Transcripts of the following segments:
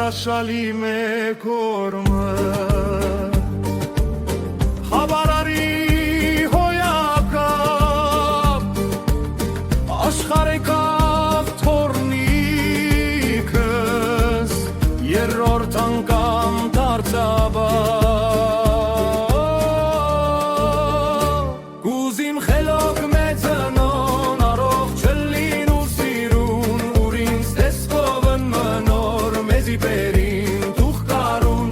հրաշալի մեկ օրը խաբարարի հոյակապ աշխարեկավ թորնիկս երրորդ անգամ դարձաբա գուզիմ խելոք մեծնոն առող չլին ու սիրուն ուր ինձ տեսքովն մնոր մեզի բերին թուխ կարուն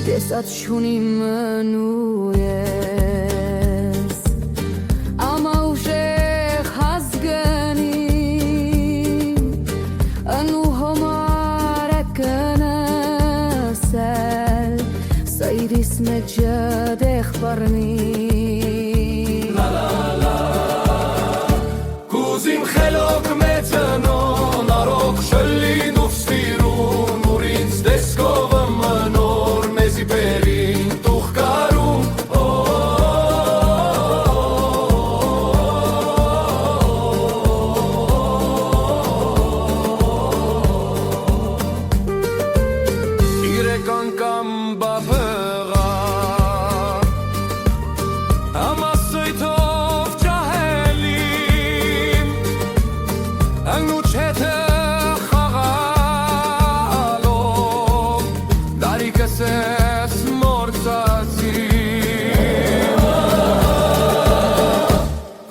տեսած չունի մնու ես ամա ուժեղ հասգնիմ անու համար կնասել սայրիս մեջը դեղ պարնի գուզիմ խելոք մեծնոն առող չլին ու սիրուն ուր ինձ տեսքովը մնոր մեզի բերին թուխ կարուն Իրեք անգամ բավղա ամասույթով ճահելիմ անգուչ հետը խաղալով դարիքս ես մորցացիմ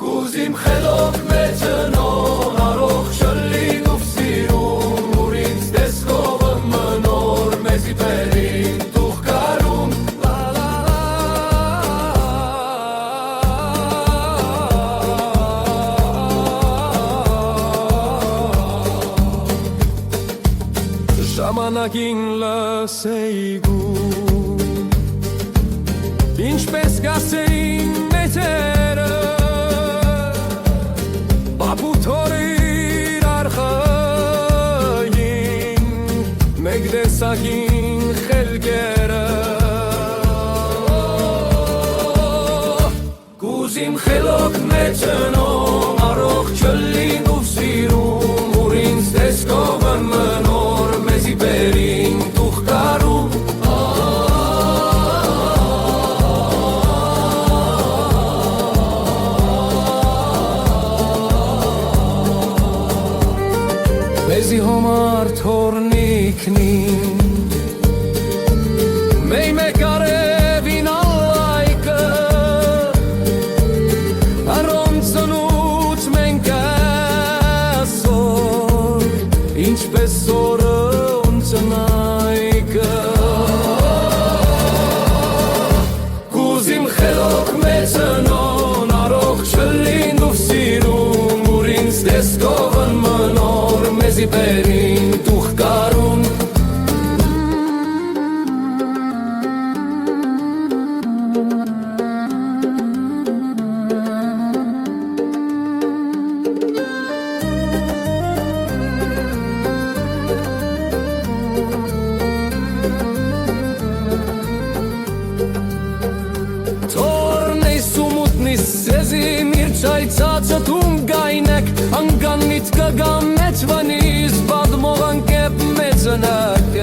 գուզիմ խելոք մեծնոն առող չլին ու սիրուն ուր ինձ տեսքովը մնոր մեզի բերին թուխ կարուն Ժամանակին լսեիգու ինչպես գասեին մեծերը բապութորիր արխային մեկ դեսակին խելգերը գուզիմ խելոք մեծնոն առող չլին ու սիրուն ուր ինձ տեսքովը մնոր մեզի բերին թուխ կարուն մեզի համար թորնիկնին մեյ մեկ արևին ալայկը առոնցնուց մենք ասոր ինչպես օրը ունցնայկը գուզիմ խելոք մեծնոն առող չլին ու սիրուն ուր ինձ տեսքովն մնոր մեզի բերին թուխ կարուն Ցայցածը թում գայնեք անգանից կգամ մեծ վանից բադմող անկեպ մեծնակ